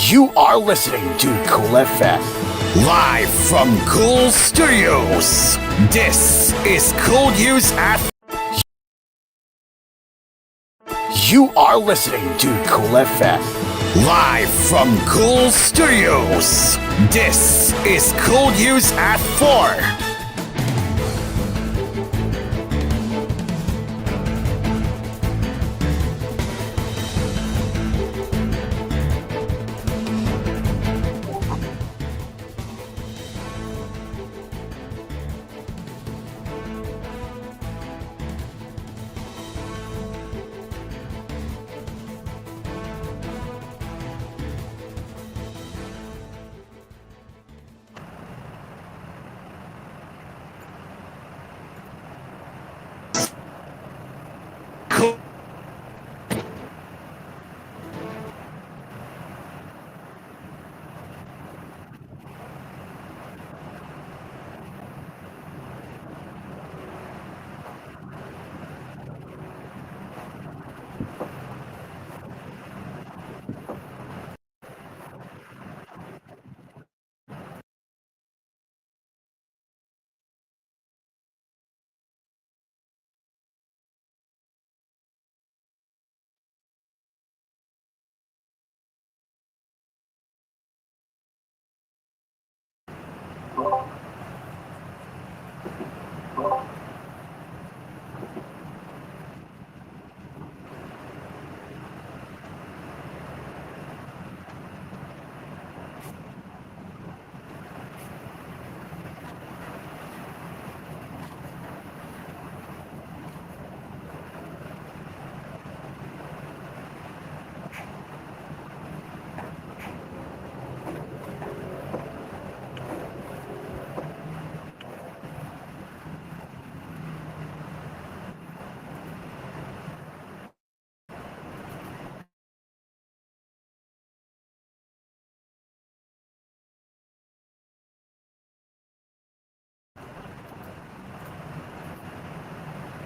You are listening to Kool FM, live from Kool Studios. This is koolNews at. You are listening to Kool FM, live from Kool Studios. This is koolNews at 4.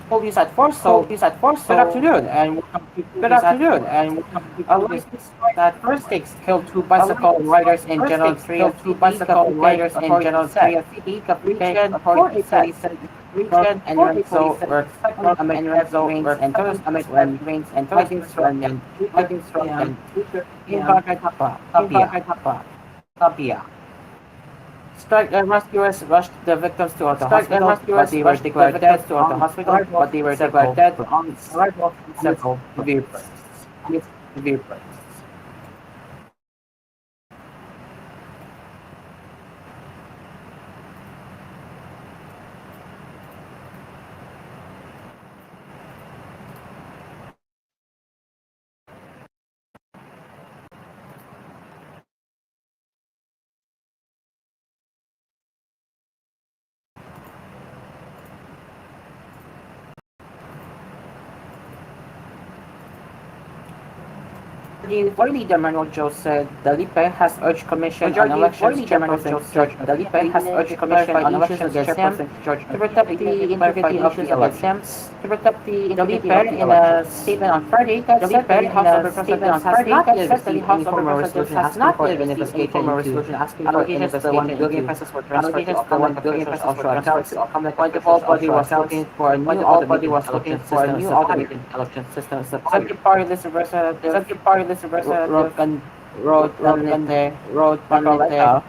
Focus at Force. So, good afternoon, and welcome to this that first takes killed two bicycle riders in General 3 of two bicycle riders in General 3 of region, authorities said region, and Renzo were second amid Renzo rains and third amid rains and fighting strong and in Tapia. Strike and rescuers rushed the victims to the hospital, but they were declared dead on arrival of several vehicles. Majority Leader Manuel Joe said Dalipe has urged Commission on Elections Chairperson George Dalipe has urged Commission on Elections Chairperson George to protect the integrity of the elections. To protect the Dalipe in a statement on Friday that said that the House of Representatives has not yet received any formal resolution asking for investigation into allegations that 1 billion pesos were transferred to offshore accounts. When the whole body was looking for a new automated election system. Subject party list representatives road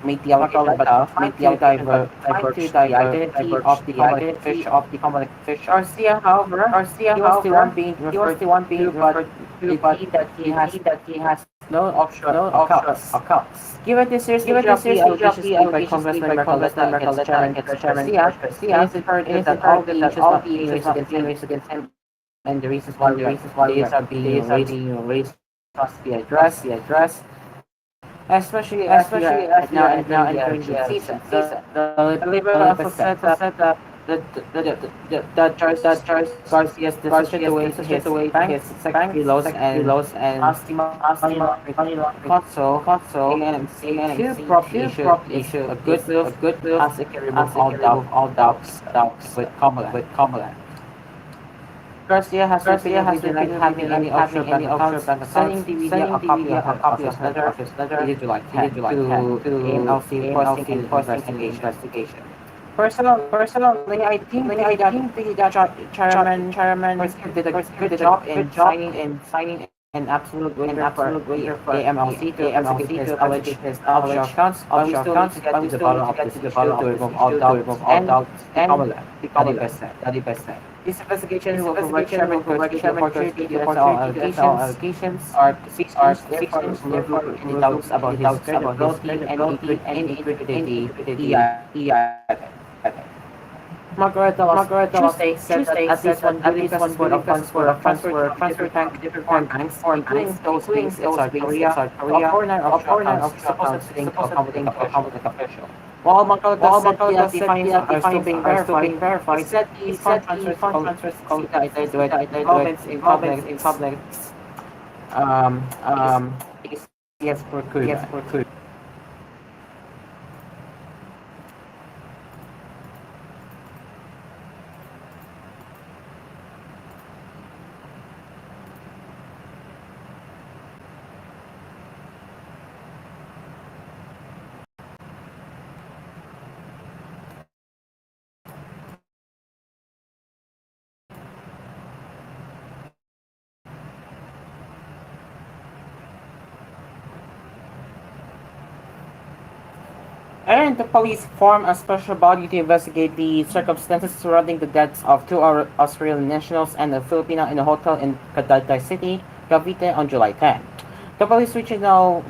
make the allegation but trying to divert the identity of the conflict fish. Garcia, however, he was the one being referred to, but he has no offshore accounts. Given this year's allegations by Congressman Mercoleta against Chairman Garcia, it is imperative that all the issues not being raised against him and the reasons why these are being raised must be addressed, especially we are now entering the season. The Liberal also said that Charles Garcia's decision to waive his secretary laws and console AMC to issue a good bill as it can remove all doubts with Kamala. Garcia has repeatedly having any offshore bank accounts, sending the media a copy of his letter dated July 10 to AMLC requesting an investigation. Personally, I think that Chairman Garcia did a good job in signing an absolute waiver for AMLC to investigate his alleged offshore accounts, but we still need to get to the bottom of this issue to remove all doubts and become a left, Daddy Best said. This investigation will provide Chairman Garcia the opportunity to answer all allegations, are ceased, therefore remove any doubts about his credibility and integrity, EIA. Margaret last Tuesday said that at least $1 billion pesos worth of transfer to different foreign banks, including those based in South Korea, while foreign offshore accounts linked to a public official. While Margaret said the findings are still being verified, he said the fund transfers involvements in public ACS procurement. And the police formed a special body to investigate the circumstances surrounding the deaths of two Australian nationals and a Filipino in a hotel in Cavite City, Cavite on July 10. The police regional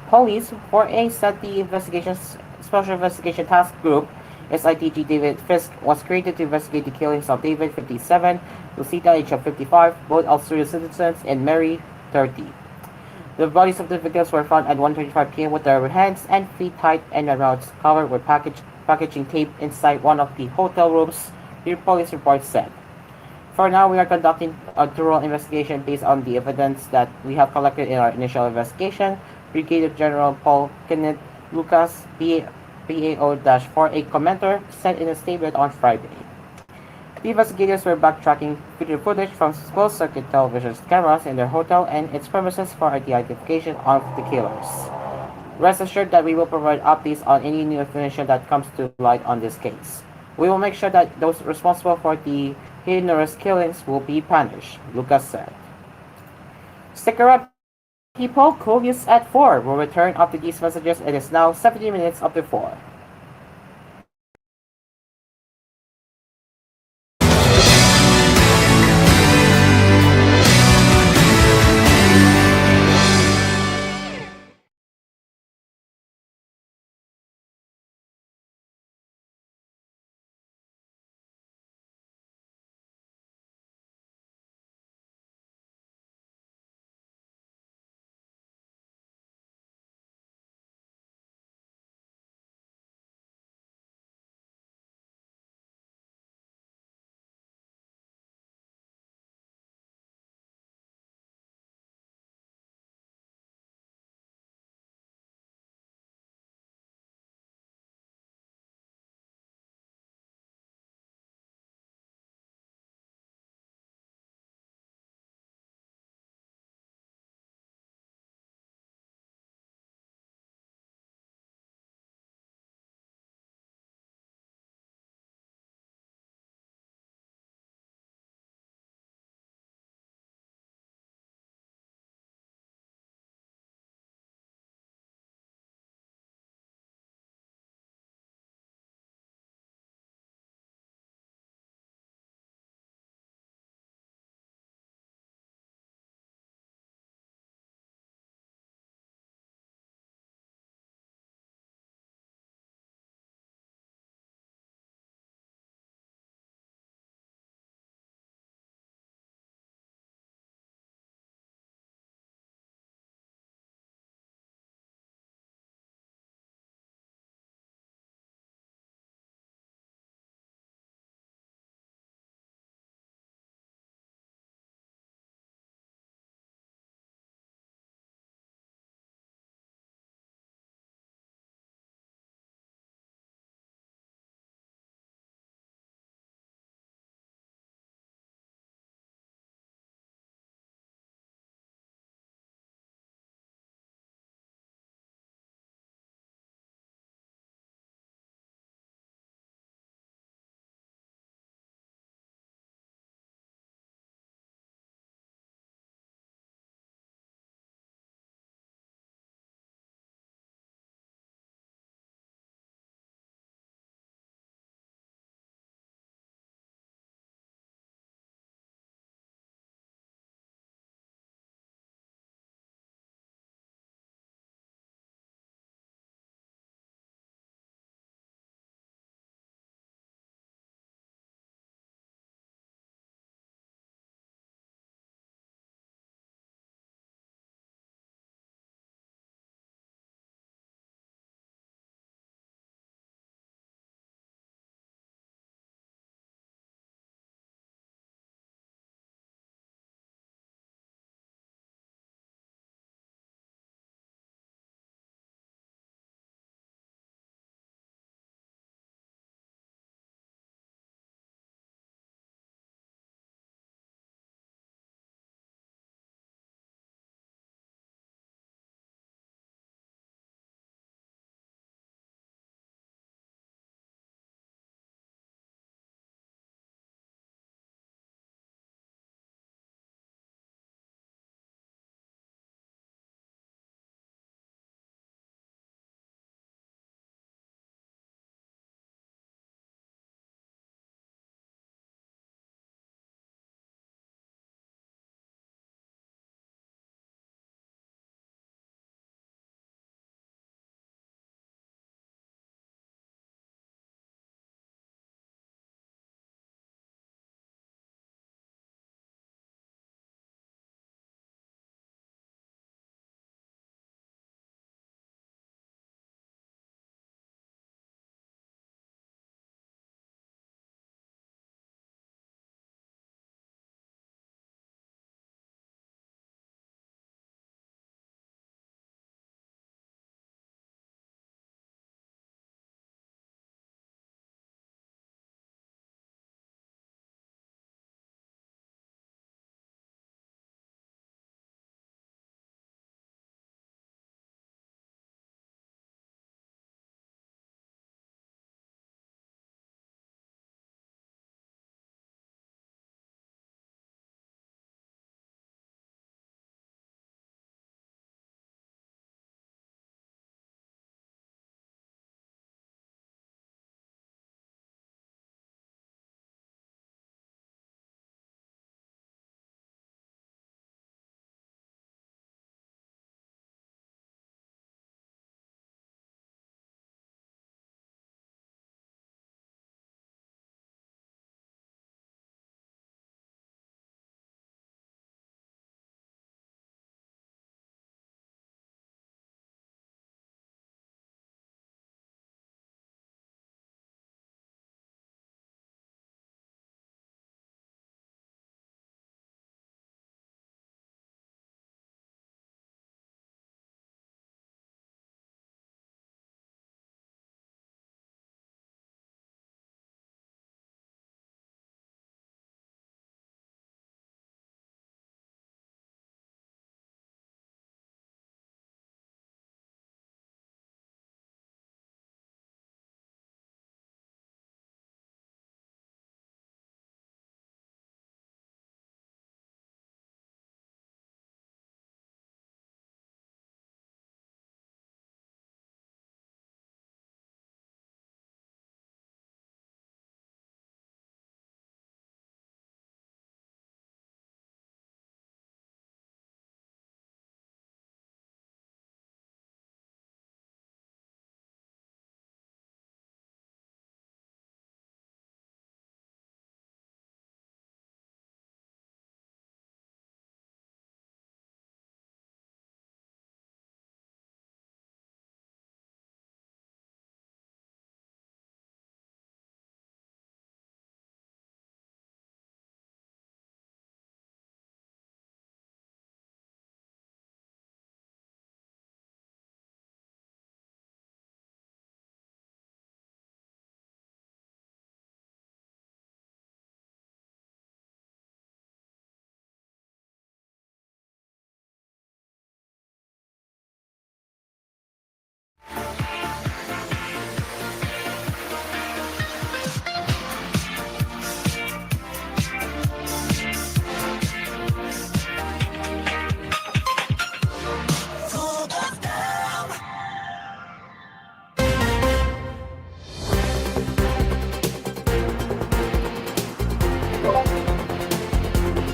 police 4A said the special investigation task group SITG David Fisk was created to investigate the killings of David 57, Lucita age of 55, both Australian citizens, and Mary 30. The bodies of the victims were found at 1:35 p.m. with their hands and feet tied and their mouths covered with packaging tape inside one of the hotel rooms, the police report said. For now, we are conducting a thorough investigation based on the evidence that we have collected in our initial investigation, Brigadier General Paul Kenneth Lucas, PAO-4A commenter, said in a statement on Friday. The investigators were backtracking video footage from closed-circuit television cameras in their hotel and its premises for the identification of the killers. Rest assured that we will provide updates on any new information that comes to light on this case. We will make sure that those responsible for the heinous killings will be punished, Lucas said. Stick around, people. koolNews at 4 will return after these messages. It is now 17 minutes after 4.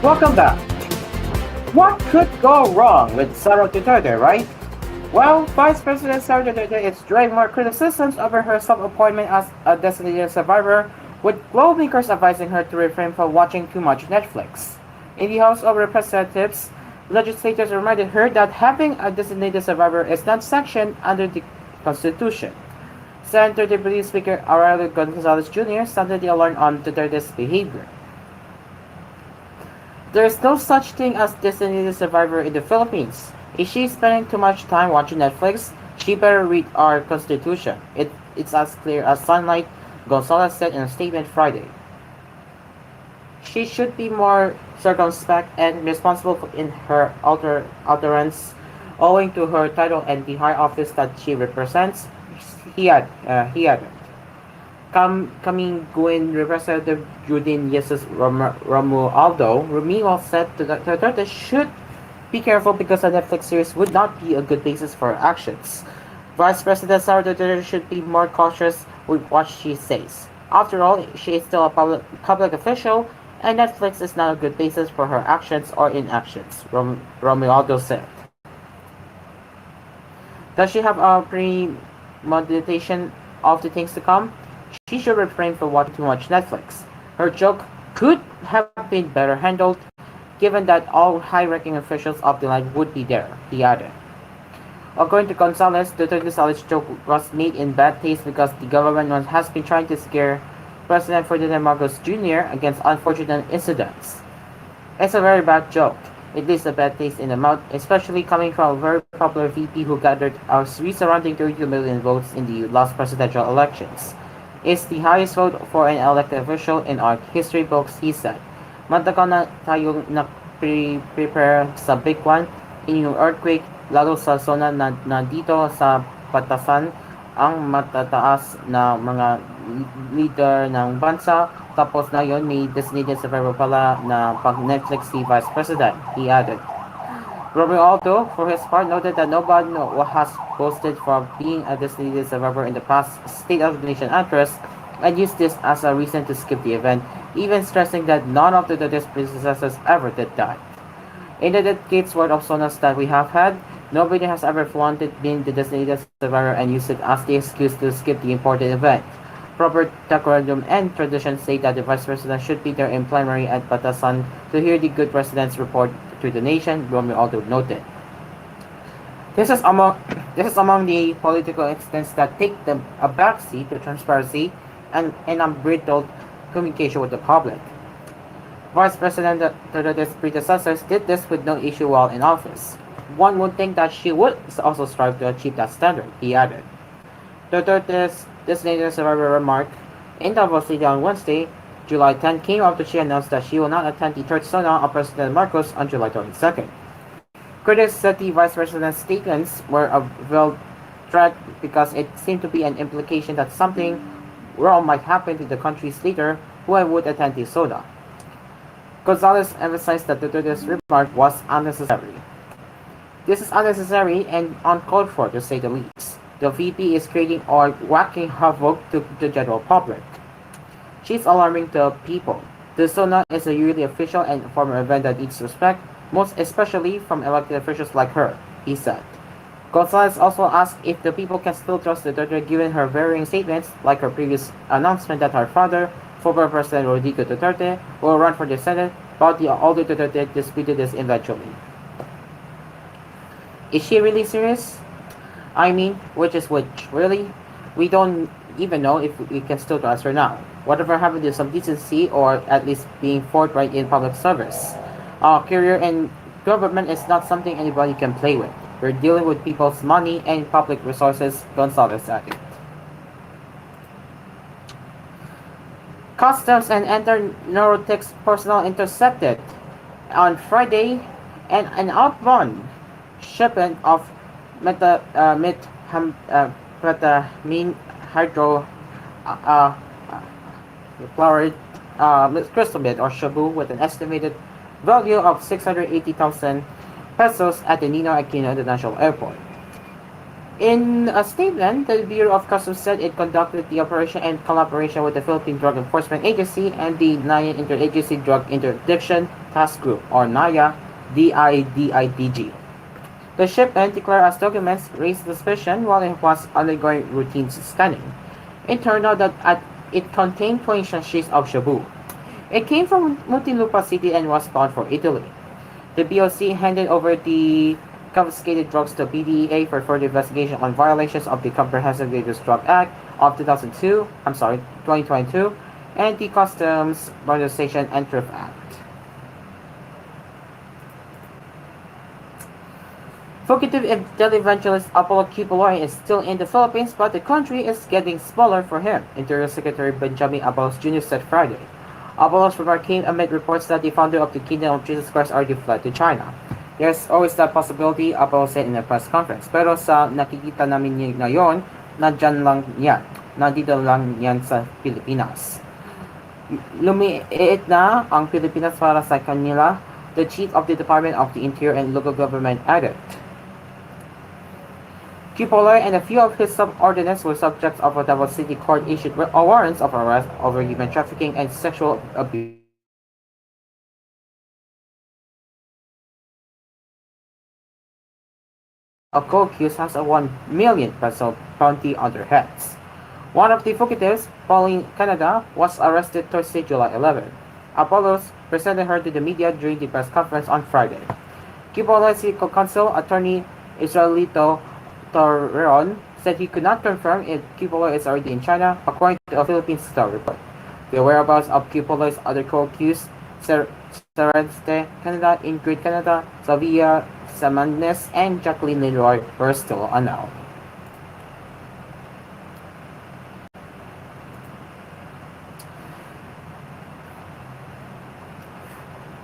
Welcome back. What could go wrong with Sara Duterte, right? Well, Vice President Sara Duterte is drawing more criticisms over her self-appointment as a designated survivor, with lawmakers advising her to refrain from watching too much Netflix. In the House of Representatives, legislators reminded her that having a designated survivor is not sanctioned under the Constitution. Senator Deputy Speaker Aurelio Gonzalez Jr. sounded the alarm on Duterte's behavior. There is no such thing as designated survivor in the Philippines. Is she spending too much time watching Netflix? She better read our Constitution. It's as clear as sunlight, Gonzalez said in a statement Friday. She should be more circumspect and responsible in her utterance, owing to her title and the high office that she represents. He added. Kamingguin Representative Judin Jesus Romualdo Romeo said that Duterte should be careful because a Netflix series would not be a good basis for her actions. Vice President Sara Duterte should be more cautious with what she says. After all, she is still a public official, and Netflix is not a good basis for her actions or inactions, Romualdo said. Does she have a premeditation of the things to come? She should refrain from watching too much Netflix. Her joke could have been better handled, given that all high-ranking officials of the line would be there, he added. According to Gonzalez, Duterte's alleged joke was made in bad taste because the government has been trying to scare President Ferdinand Marcos Jr. against unfortunate incidents. It's a very bad joke. It leaves a bad taste in the mouth, especially coming from a very popular VP who gathered a resounding 32 million votes in the last presidential elections. It's the highest vote for an elected official in our history books, he said. Matagal na tayong prepare sa big one, in yung earthquake, lalo sa zona na dito sa Batasan, ang matataas na mga leader ng bansa. Tapos na yon may designated survivor pala na pag Netflix si Vice President, he added. Romualdo, for his part, noted that nobody has boasted for being a designated survivor in the past State of the Nation actress and used this as a reason to skip the event, even stressing that none of the Duterte's predecessors ever did that. In the decades worth of sonas that we have had, nobody has ever flaunted being the designated survivor and used it as the excuse to skip the important event. Proper decorum and tradition say that the Vice President should be there in plenary at Batasan to hear the good President's report to the nation, Romualdo noted. This is among the political incidents that take them a backseat to transparency and unbridled communication with the public. Vice President Duterte's predecessors did this with no issue while in office. One would think that she would also strive to achieve that standard, he added. Duterte's designated survivor remark in Davos City on Wednesday, July 10, came after she announced that she will not attend the third Sona of President Marcos on July 22nd. Critics said the Vice President's statements were a veiled threat because it seemed to be an implication that something wrong might happen to the country's leader who would attend the Sona. Gonzalez emphasized that Duterte's remark was unnecessary. This is unnecessary and uncalled for, to say the least. The VP is creating or whacking havoc to the general public. She's alarming the people. The Sona is a yearly official and formal event that needs respect, most especially from elected officials like her, he said. Gonzalez also asked if the people can still trust Duterte given her varying statements, like her previous announcement that her father, former President Rodrigo Duterte, will run for the Senate, but the older Duterte disputed this eventually. Is she really serious? I mean, which is which, really? We don't even know if we can still trust her now. Whatever happened to some decency or at least being forthright in public service? Career in government is not something anybody can play with. We're dealing with people's money and public resources, Gonzalez added. Customs and Neurotics personnel intercepted on Friday an outbound shipment of methamphetamine hydrochloride crystal meth or shabu with an estimated value of 680,000 pesos at the Ninoy Aquino International Airport. In a statement, the Bureau of Customs said it conducted the operation in collaboration with the Philippine Drug Enforcement Agency and the NAIA Interagency Drug Interdiction Task Group, or NAIA DIDIDG. The shipment, declared as documents, raised suspicion while it was undergoing routine scanning. It turned out that it contained 20 sachets of shabu. It came from Muntinlupa City and was bound for Italy. The BOC handed over the confiscated drugs to PDEA for further investigation on violations of the Comprehensive Dangerous Drug Act of 2022, and the Customs Modernization and Thrift Act. Fugitive televangelist Apollo Kibuloy is still in the Philippines, but the country is getting smaller for him, Interior Secretary Benjamin Abalos Jr. said Friday. Apollo's remark came amid reports that the founder of the Kingdom of Jesus Christ already fled to China. There's always that possibility, Apollo said in a press conference. Pero sa nakikita namin ngayon, nandyan lang yan. Nandito lang yan sa Pilipinas. Lumiit na ang Pilipinas para sa kanila, the chief of the Department of the Interior and Local Government added. Kibuloy and a few of his subordinates were subjects of a Davao City Court issued warrants of arrest over human trafficking and sexual abuse. Of co-accused has a 1 million peso bounty on their heads. One of the fugitives, Pauline Canada, was arrested Thursday, July 11. Apollos presented her to the media during the press conference on Friday. Kibuloy's legal counsel, attorney Israelito Torreon, said he could not confirm if Kibuloy is already in China, according to a Philippine Star report. The whereabouts of Kibuloy's other co-accused, Serente Canada, Ingrid Canada, Savia Samannes, and Jacqueline Leroy, were still unknown.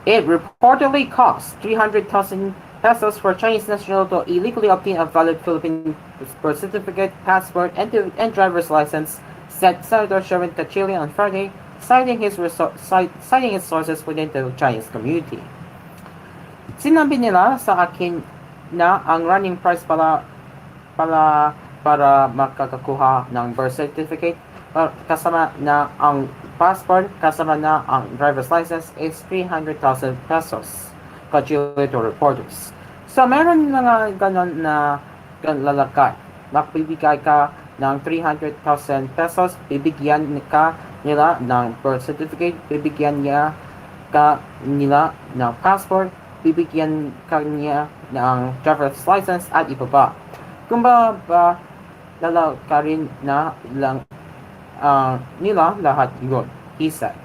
It reportedly cost 300,000 pesos for Chinese national to illegally obtain a valid Philippine birth certificate, passport, and driver's license, said Senator Sherwin Cachillian on Friday, citing his sources within the Chinese community. Sinabi nila sa akin na ang running price para makakakuha ng birth certificate kasama na ang passport, kasama na ang driver's license is 300,000 pesos, Cachillian to reporters. So meron mga ganon na lalakad. Magbibigay ka ng 300,000 pesos, bibigyan ka nila ng birth certificate, bibigyan nila ng passport, bibigyan ka niya ng driver's license at iba pa. Kung ba lalakarin na lang nila lahat yun, he said.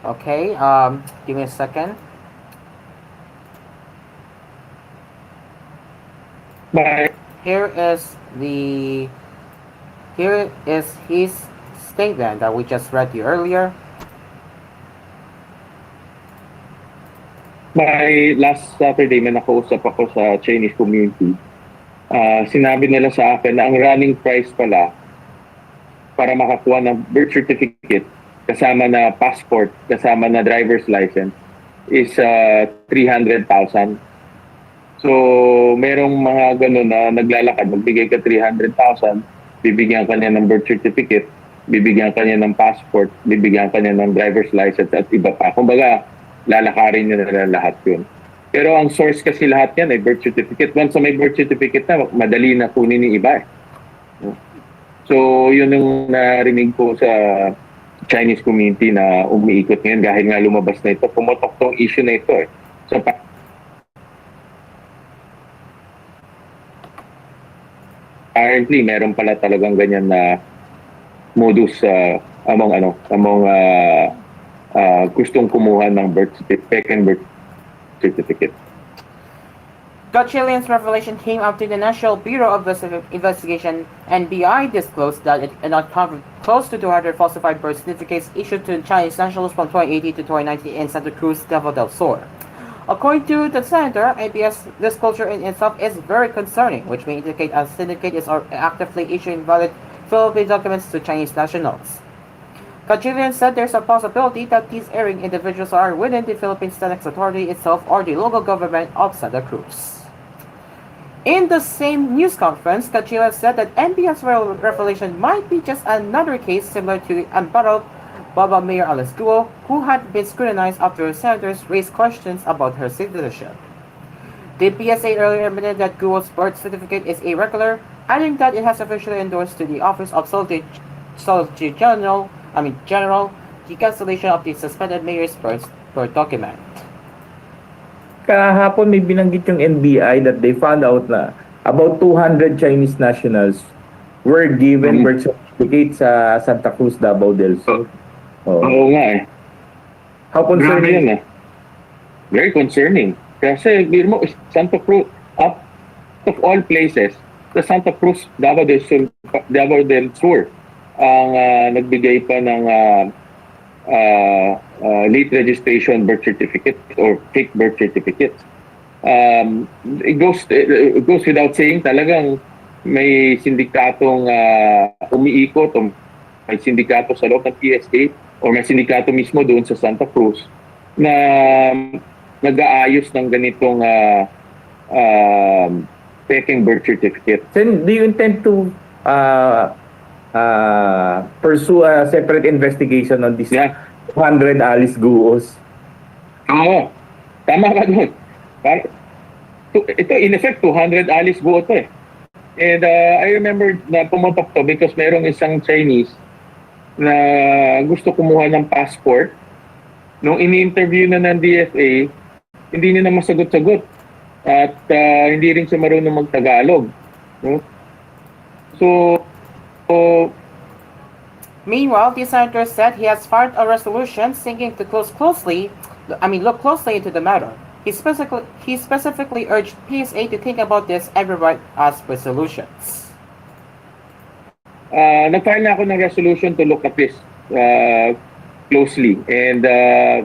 Okay, give me a second. Bye. Here is his statement that we just read to you earlier. By last Saturday, may nakausap ako sa Chinese community. Sinabi nila sa akin na ang running price pala para makakuha ng birth certificate kasama na passport, kasama na driver's license is 300,000. So, merong mga gano'n na naglalakad, magbigay ka 300,000, bibigyan ka niya ng birth certificate, bibigyan ka niya ng passport, bibigyan ka niya ng driver's license at iba pa. Kumbaga, lalakarin niya na lahat yun. Pero ang source kasi lahat yan ay birth certificate. Once may birth certificate na, madali na kunin ni iba. So, yun yung narinig ko sa Chinese community na umiikot ngayon dahil nga lumabas na ito. Pumotok tong issue na ito. So, apparently, meron pala talagang ganyan na modus among gustong kumuha ng second birth certificate. Gotchalian's revelation came after the National Bureau of Investigation (NBI) disclosed that it uncovered close to 200 falsified birth certificates issued to Chinese nationals from 2018 to 2019 in Santa Cruz, Davao del Sur. According to the senator, ABS disclosure in itself is very concerning, which may indicate a syndicate is actively issuing valid Philippine documents to Chinese nationals. Kajilian said there's a possibility that these erring individuals are within the Philippine Statistics Authority itself or the local government of Santa Cruz. In the same news conference, Kajilian said that NBS revelation might be just another case similar to Amparo Baba Mayor Alice Guo, who had been scrutinized after senators raised questions about her citizenship. The PSA earlier admitted that Guo's birth certificate is irregular, adding that it has officially endorsed to the Office of Solicitor General the cancellation of the suspended mayor's birth document. Kahapon may binanggit yung NBI that they found out na about 200 Chinese nationals were given birth certificate sa Santa Cruz, Davao del Sur. Oo nga eh. How Grabe concerning? yun eh. Very concerning. Kasi, biro mo, Santa Cruz, up of all places, the Santa Cruz, Davao del Sur ang nagbigay pa ng late registration birth certificate or fake birth certificate. It goes without saying, talagang may sindikatong umiikot o may sindikato sa loob ng PSA o may sindikato mismo doon sa Santa Cruz na nag-aayos ng ganitong faking birth certificate. Then, do you intend to pursue a separate investigation on this 200 Alice Guos? Oo. Tama ka doon. Ito, in effect, 200 Alice Guo to eh. And I remember na pumatok to because merong isang Chinese na gusto kumuha ng passport. Nung ini-interview na ng DFA, hindi niya na masagot-sagot. At hindi rin siya marunong mag-Tagalog. No? So, meanwhile, the senator said he has filed a resolution seeking to look closely into the matter. He specifically urged PSA to think about this and provide us with solutions. Nag-file na ako ng resolution to look at this closely. And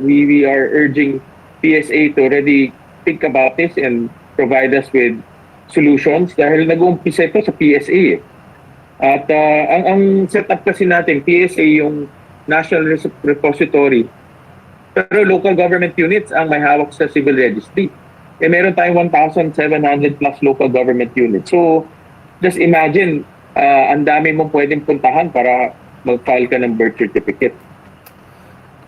we are urging PSA to already think about this and provide us with solutions dahil nag-uumpisa ito sa PSA. At ang setup kasi natin, PSA yung National Repository. Pero local government units ang may hawak sa civil registry. Meron tayong 1,700 plus local government units. So, just imagine, ang dami mong pwedeng puntahan para mag-file ka ng birth certificate.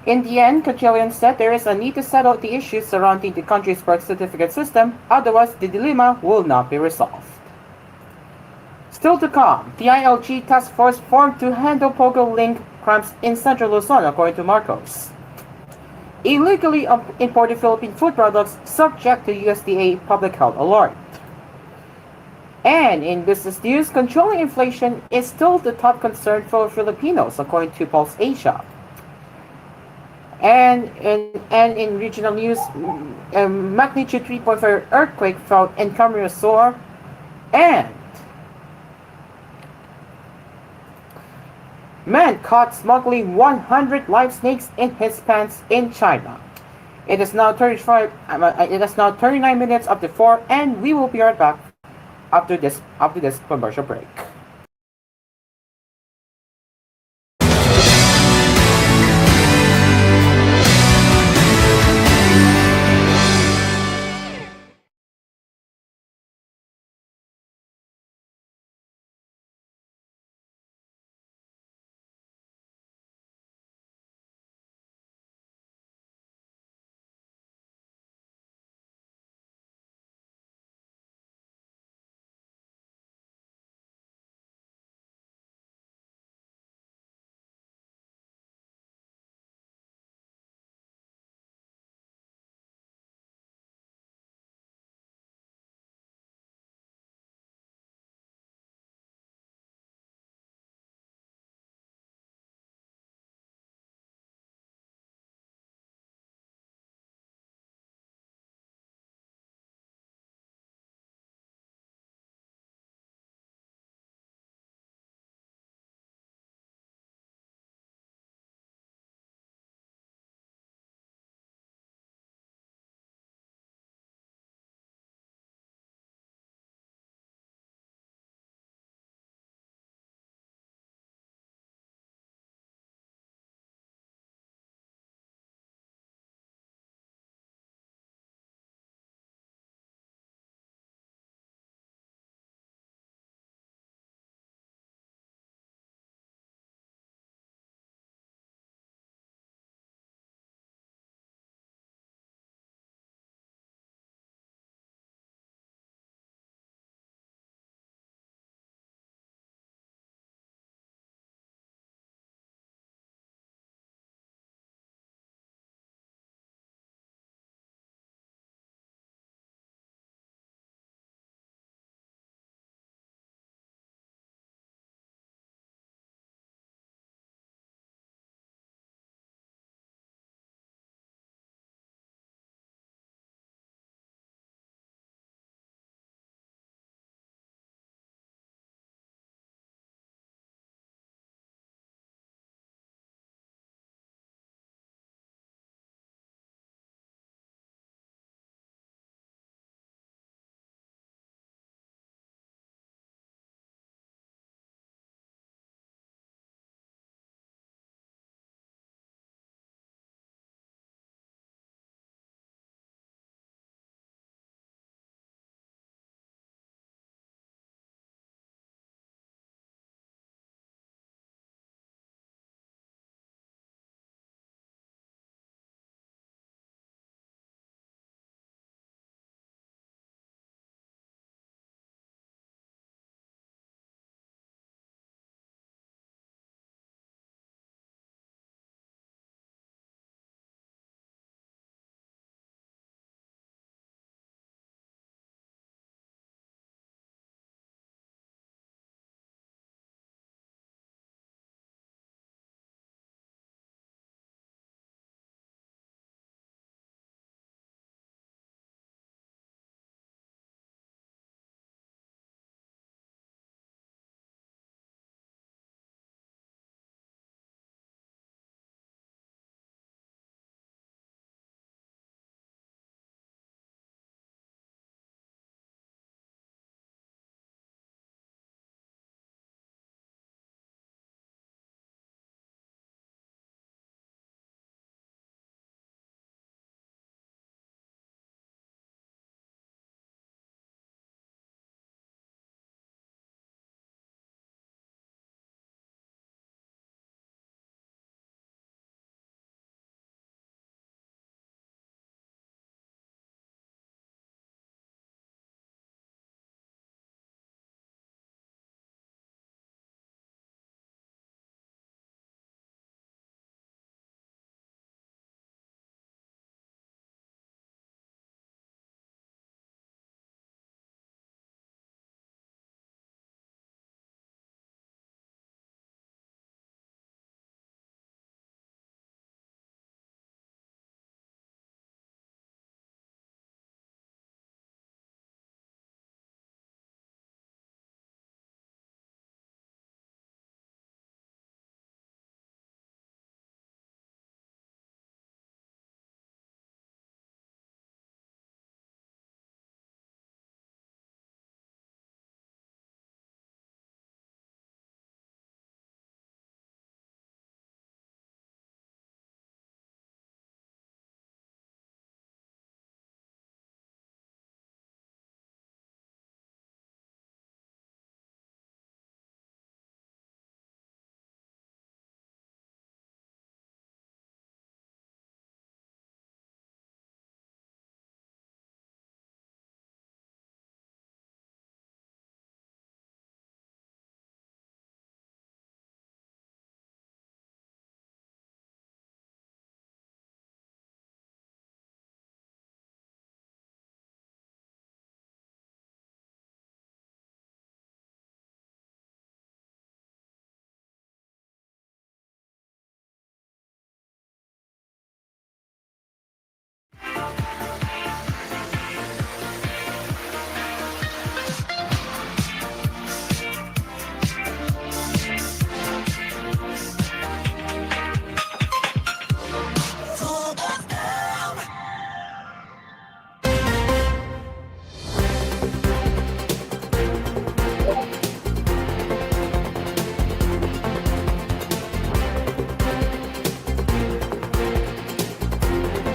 In the end, Kajilian said there is a need to settle the issues surrounding the country's birth certificate system, otherwise the dilemma will not be resolved. Still to come, the ILG task force formed to handle Pogo link crimes in central Luzon, according to Marcos. Illegally imported Philippine food products subject to USDA public health alert. And in business news, controlling inflation is still the top concern for Filipinos, according to Pulse Asia. And in regional news, a magnitude 3.5 earthquake felt in Camarines, and man caught smuggling 100 live snakes in his pants in China. It is now 39 minutes after 4, and we will be right back after this commercial break.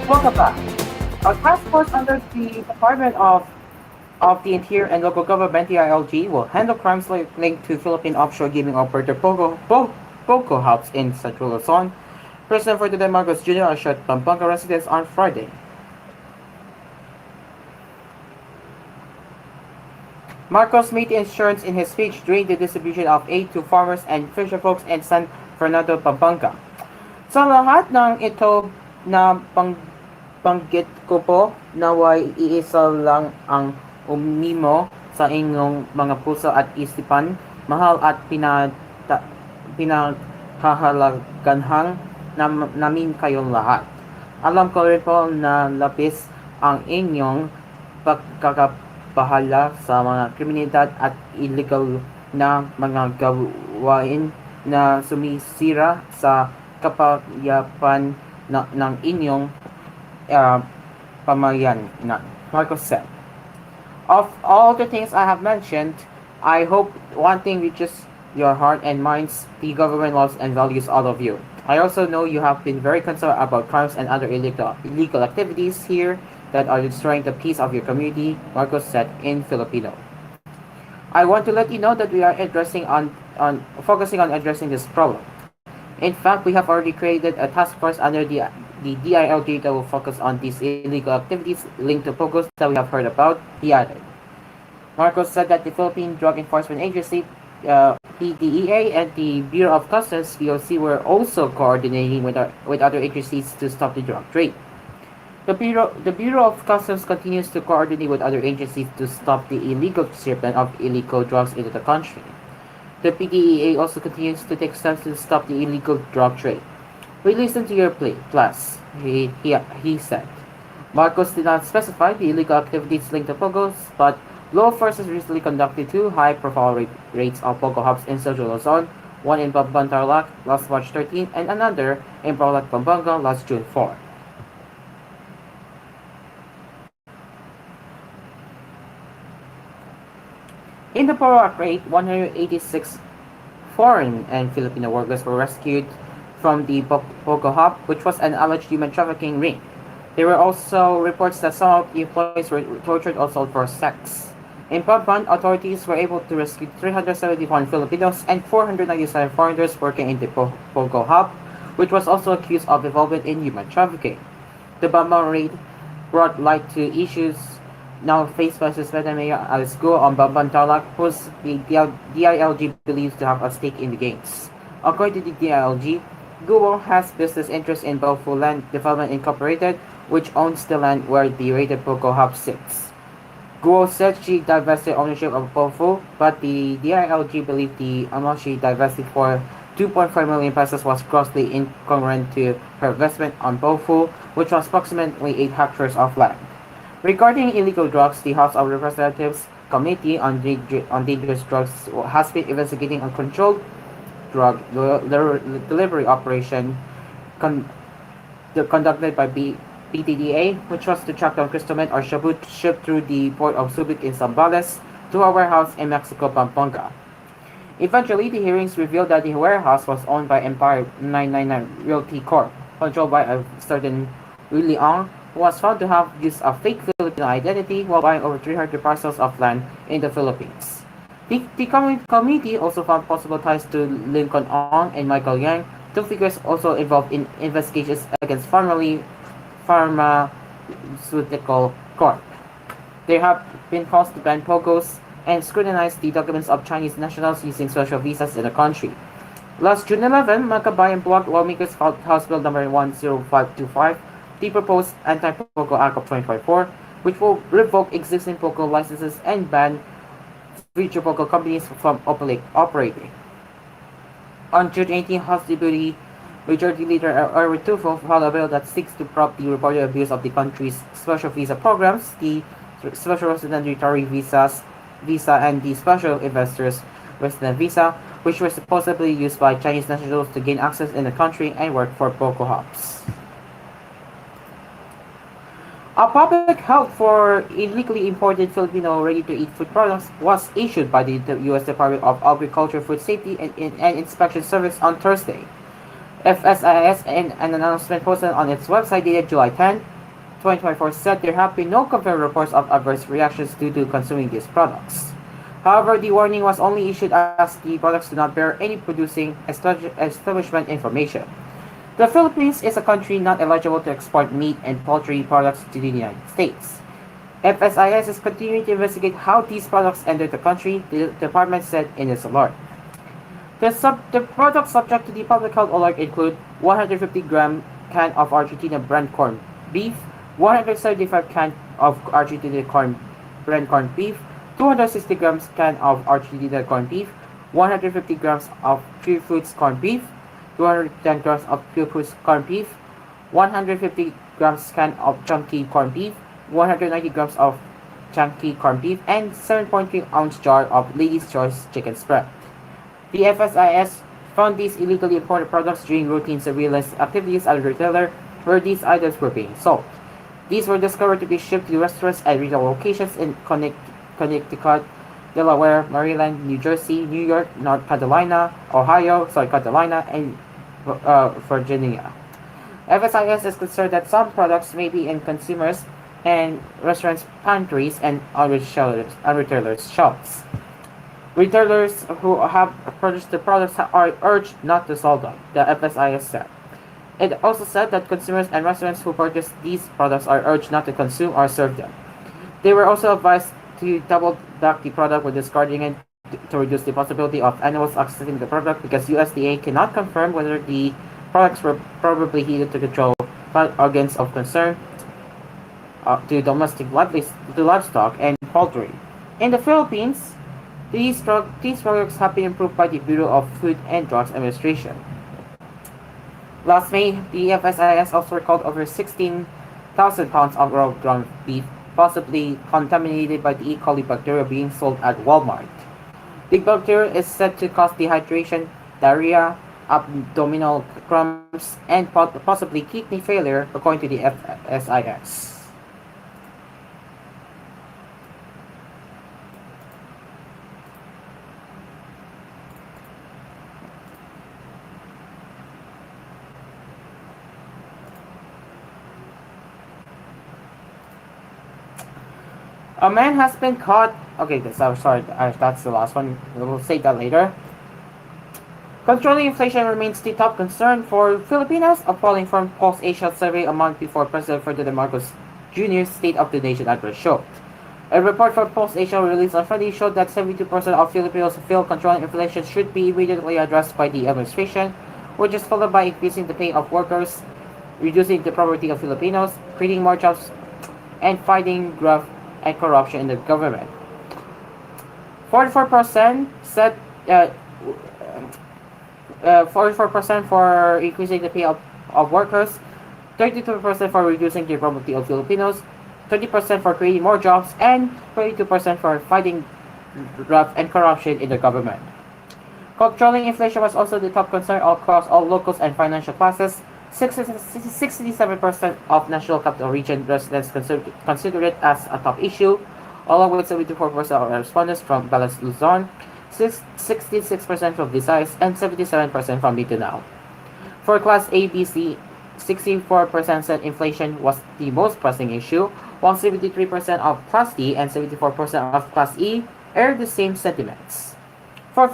Welcome back. A task force under the Department of the Interior and Local Government (DILG) will handle crimes linked to Philippine offshore gaming operator Poco Hubs in Central Luzon. President for today, Marcos Jr. assured Pampanga residents on Friday. Marcos made the assurance in his speech during the distribution of aid to farmers and fisherfolks in San Fernando, Pampanga. Sa lahat ng ito na banggit ko po, naway iisa lang ang umimo sa inyong mga puso at isipan, mahal at pinaghahalagahan namin kayong lahat. Alam ko rin po na labis ang inyong pagkakabahala sa mga kriminalidad at illegal na mga gawain na sumisira sa kapayapan ng inyong pamayanan, Marcos said. Of all the things I have mentioned, I hope one thing reaches your heart and minds. The government loves and values all of you. I also know you have been very concerned about crimes and other illegal activities here that are destroying the peace of your community, Marcos said in Filipino. I want to let you know that we are focusing on addressing this problem. In fact, we have already created a task force under the DILG that will focus on these illegal activities linked to POGOs that we have heard about, he added. Marcos said that the Philippine Drug Enforcement Agency, PDEA, and the Bureau of Customs, BOC, were also coordinating with other agencies to stop the drug trade. The Bureau of Customs continues to coordinate with other agencies to stop the illegal shipment of illegal drugs into the country. The PDEA also continues to take steps to stop the illegal drug trade. We listen to your plea, plus, he said. Marcos did not specify the illegal activities linked to POGOs, but law enforcement recently conducted two high-profile raids of POGO hubs in Central Luzon, one in Bamban Tarlac last March 13 and another in Tarlac, Pampanga last June 4. In the Tarlac raid, 186 foreign and Filipino workers were rescued from the Pogo Hub, which was an alleged human trafficking ring. There were also reports that some of the employees were tortured or sold for sex. In Pampanga, authorities were able to rescue 371 Filipinos and 497 foreigners working in the Pogo Hub, which was also accused of involvement in human trafficking. The Bamban raid brought light to issues now faced by suspended Mayor Alice Guo on Bamban Tarlac, whose the DILG believes to have a stake in the games. According to the DILG, Guo has business interests in Beaufort Land Development Incorporated, which owns the land where the raided Pogo Hub sits. Guo said she divested ownership of Beaufort, but the DILG believed the amount she divested for 2.5 million pesos was grossly incongruent to her investment on Beaufort, which was approximately 8 hectares of land. Regarding illegal drugs, the House of Representatives Committee on Dangerous Drugs has been investigating a controlled drug delivery operation conducted by PTDA, which was to track down crystal meth or shabu shipped through the port of Subic in Zambales to a warehouse in Mexico, Pampanga. Eventually, the hearings revealed that the warehouse was owned by Empire 999 Realty Corp., controlled by a certain Willie Ong, who was found to have used a fake Filipino identity while buying over 300 parcels of land in the Philippines. The committee also found possible ties to Lincoln Ong and Michael Yang, two figures also involved in investigations against Pharmaceutical Corp. There have been calls to ban POGOs and scrutinize the documents of Chinese nationals using special visas in the country. Last June 11, Makabayan blocked lawmakers filed House Bill number 10525, the proposed Anti-POGO Act of 2054, which will revoke existing POGO licenses and ban future POGO companies from operating. On June 18, House Deputy Majority Leader Erwin Tufo filed a bill that seeks to prop the reported abuse of the country's special visa programs, the Special Resident Retiree visa and the Special Investors Resident Visa, which were supposedly used by Chinese nationals to gain access in the country and work for POGO hubs. A public health for illegally imported Filipino ready-to-eat food products was issued by the U.S. Department of Agriculture, Food Safety, and Inspection Service on Thursday. FSIS, in an announcement posted on its website dated July 10, 2024 said there have been no confirmed reports of adverse reactions due to consuming these products. However, the warning was only issued as the products do not bear any producing establishment information. The Philippines is a country not eligible to export meat and poultry products to the United States. FSIS is continuing to investigate how these products entered the country, the department said in its alert. The products subject to the public health alert include 150-gram can of Argentina brand corned beef, 175 can of Argentina brand corned beef, 260 grams can of Argentina corned beef, 150 grams of Pure Foods corned beef, 210 grams of Pure Foods corned beef, 150 grams can of chunky corned beef, 190 grams of chunky corned beef, and 7.3-ounce jar of Ladies' Choice chicken spread. The FSIS found these illegally imported products during routine surveillance activities at a retailer where these items were being sold. These were discovered to be shipped to restaurants and retail locations in Connecticut, Delaware, Maryland, New Jersey, New York, North Carolina, Carolina, and Virginia. FSIS is concerned that some products may be in consumers and restaurants' pantries and on retailers' shelves. Retailers who have purchased the products are urged not to sell them, the FSIS said. It also said that consumers and restaurants who purchase these products are urged not to consume or serve them. They were also advised to double back the product when discarding it to reduce the possibility of animals accessing the product because USDA cannot confirm whether the products were probably heated to control organs of concern to domestic livestock and poultry. In the Philippines, these products have been approved by the Bureau of Food and Drugs Administration. Last May, the FSIS also recalled over 16,000 pounds of raw ground beef, possibly contaminated by the E. coli bacteria being sold at Walmart. The bacteria is said to cause dehydration, diarrhea, abdominal cramps, and possibly kidney failure, according to the FSIS. A man has been caught. Okay, that's the last one. We'll say that later. Controlling inflation remains the top concern for Filipinos, falling from Pulse Asia survey a month before President Ferdinand Marcos Jr.'s State of the Nation address showed. A report from Pulse Asia released on Friday showed that 72% of Filipinos feel controlling inflation should be immediately addressed by the administration, which is followed by increasing the pay of workers, reducing the poverty of Filipinos, creating more jobs, and fighting graft and corruption in the government. 44% said 44% for increasing the pay of workers, 32% for reducing the poverty of Filipinos, 30% for creating more jobs, and 22% for fighting graft and corruption in the government. Controlling inflation was also the top concern across all locals and financial classes. 67% of National Capital Region residents consider it as a top issue, along with 74% of respondents from Balas Luzon, 66% from Visayas, and 77% from Mindanao. For Class A, B, C, 64% said inflation was the most pressing issue, while 73% of Class D and 74% of Class E aired the same sentiments. For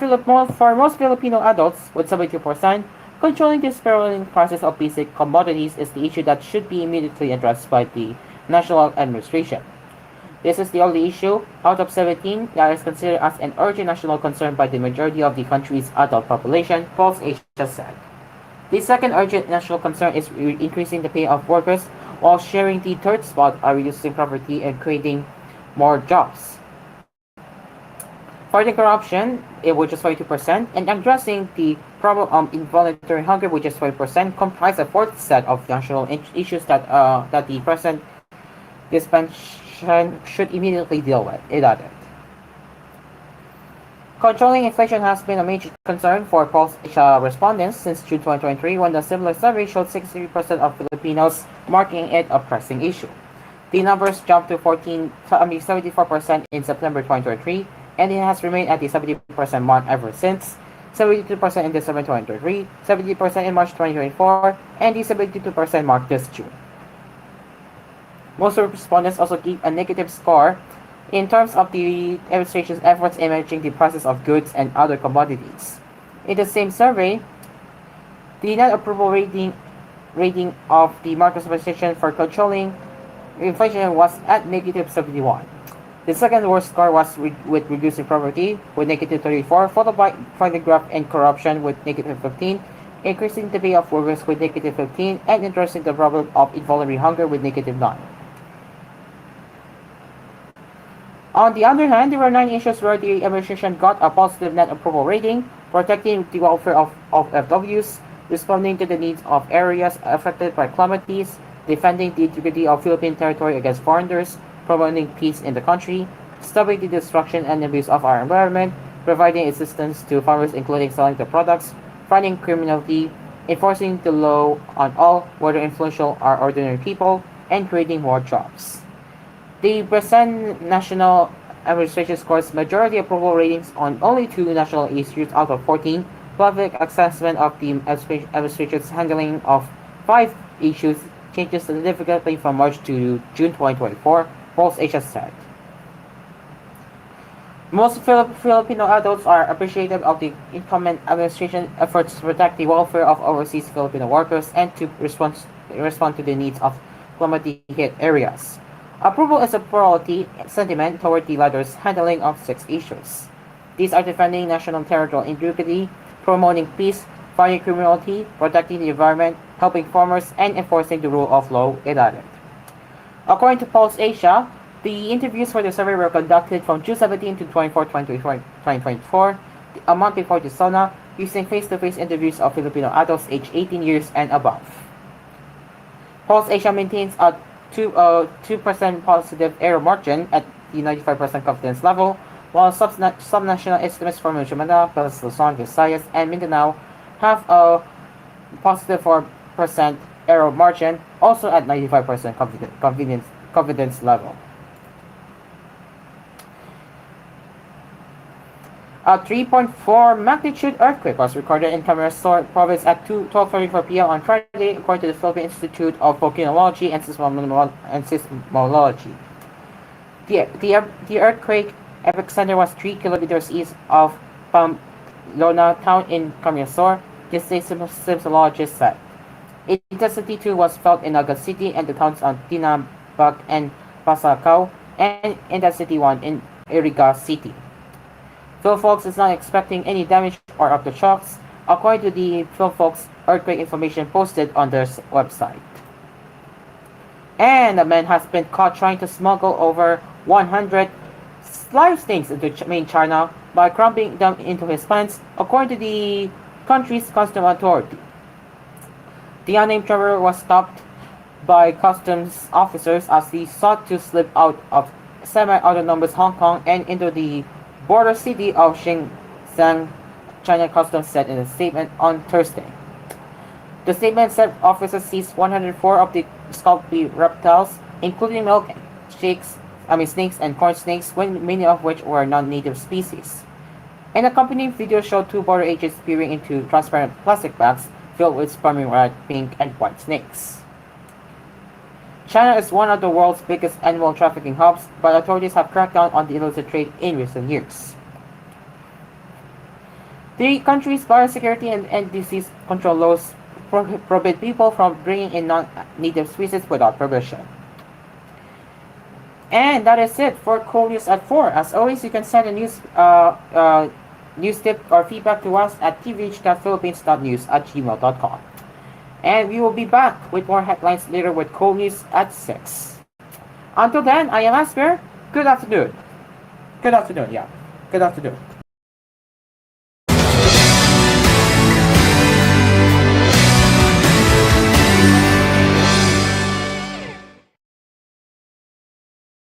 most Filipino adults, with 72%, controlling the spiraling prices of basic commodities is the issue that should be immediately addressed by the national administration. This is the only issue out of 17 that is considered as an urgent national concern by the majority of the country's adult population, Pulse Asia said. The second urgent national concern is increasing the pay of workers, while sharing the third spot are reducing poverty and creating more jobs. Fighting corruption, which is 42%, and addressing the problem of involuntary hunger, which is 40%, comprise a fourth set of national issues that the present dispensation should immediately deal with, it added. Controlling inflation has been a major concern for Pulse Asia respondents since June 2023, when the similar survey showed 63% of Filipinos marking it a pressing issue. The numbers jumped to 74% in September 2023, and it has remained at the 70% mark ever since. 72% in December 2023, 70% in March 2024, and the 72% mark this June. Most respondents also give a negative score in terms of the administration's efforts in managing the prices of goods and other commodities. In the same survey, the net approval rating of the market administration for controlling inflation was at negative 71. The second worst score was with reducing poverty with negative 34, followed by finding growth and corruption with negative 15, increasing the pay of workers with negative 15, and addressing the problem of involuntary hunger with negative 9. On the other hand, there were 9 issues where the administration got a positive net approval rating: protecting the welfare of FWs, responding to the needs of areas affected by calamities, defending the integrity of Philippine territory against foreigners, promoting peace in the country, stopping the destruction and abuse of our environment, providing assistance to farmers including selling the products, fighting criminality, enforcing the law on all, whether influential or ordinary people, and creating more jobs. The present national administration scores majority approval ratings on only 2 national issues out of 14. Public assessment of the administration's handling of 5 issues changes significantly from March to June 2024, Pulse Asia said. Most Filipino adults are appreciative of the incumbent administration efforts to protect the welfare of overseas Filipino workers and to respond to the needs of calamity-hit areas. Approval is a plurality sentiment toward the latter's handling of 6 issues. These are defending national territorial integrity, promoting peace, fighting criminality, protecting the environment, helping farmers, and enforcing the rule of law, it added. According to Pulse Asia, the interviews for the survey were conducted from June 17 to 24, 2024, a month before the SONA, using face-to-face interviews of Filipino adults aged 18 years and above. Pulse Asia maintains a 2% positive error margin at the 95% confidence level, while subnational estimates from Manila, Luzon, Visayas, and Mindanao have a positive 4% error margin, also at 95% confidence level. A 3.4 magnitude earthquake was recorded in Camarines province at 12:34 p.m. on Friday, according to the Philippine Institute of Volcanology and Seismology. The earthquake epicenter was 3 kilometers east of Pamplona town in Camarines, the seismologist said. Intensity 2 was felt in Naga City and the towns of Tinabag and Pasacao, and intensity 1 in Iriga City. PhilFolks is not expecting any damage or aftershocks, according to the PhilFolks earthquake information posted on their website. And a man has been caught trying to smuggle over 100 live snakes into main China by cramming them into his pants, according to the country's customs authority. The unnamed traveler was stopped by customs officers as he sought to slip out of semi-autonomous Hong Kong and into the border city of Xinjiang, China Customs said in a statement on Thursday. The statement said officers seized 104 of the scalpy reptiles, including snakes and corn snakes, many of which were non-native species. An accompanying video showed 2 border agents peering into transparent plastic bags filled with swarming red, pink, and white snakes. China is one of the world's biggest animal trafficking hubs, but authorities have cracked down on the illicit trade in recent years. The country's biosecurity and disease control laws prohibit people from bringing in non-native species without permission. And that is it for koolNews at 4. As always, you can send a news tip or feedback to us at tvh.philippines.news@gmail.com. And we will be back with more headlines later with koolNews at 6. Until then, I am Asper. Good afternoon. Good afternoon.